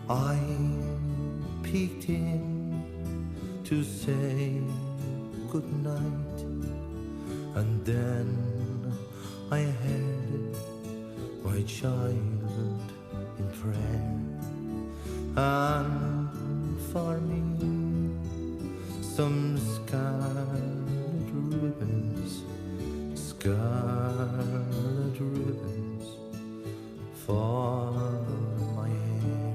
I peeked in to say good night, and then I heard my child in prayer. And for me some scarlet ribbons, scarlet ribbons for my hair.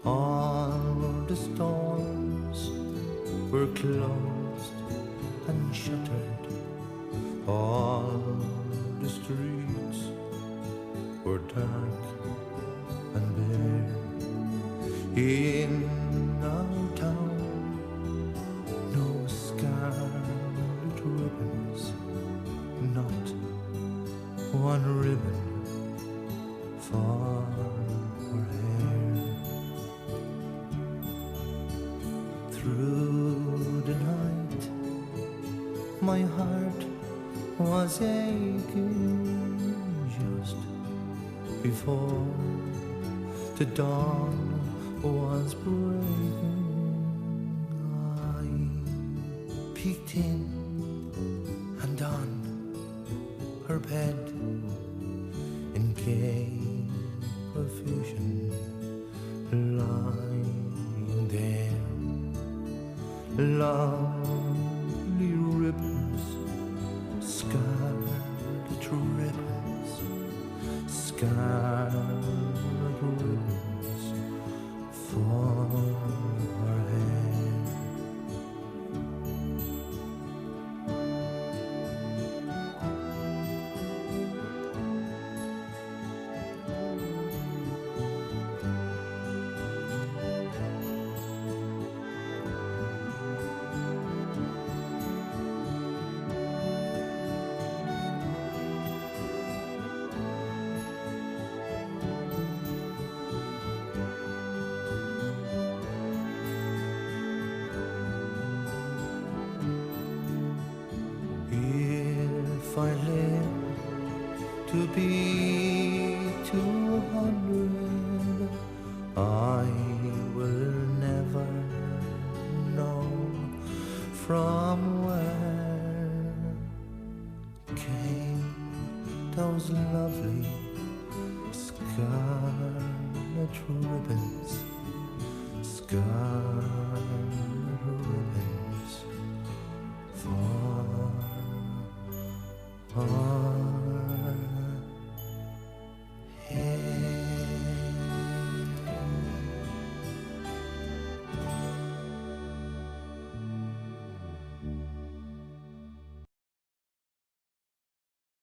All the stores were closed and shuttered, all the streets were dark and bare. In our town, no scarlet ribbons, not one ribbon for her hair. Through the night, my heart was aching just before the dawn was breaking. I peeked in, and on her bed in gay profusion, lying there, lovely ribbons, scarlet ribbons, scarlet ribbons for her hair. If I live to be 200, I will never know from where came those lovely scarlet ribbons, scarlet ribbons for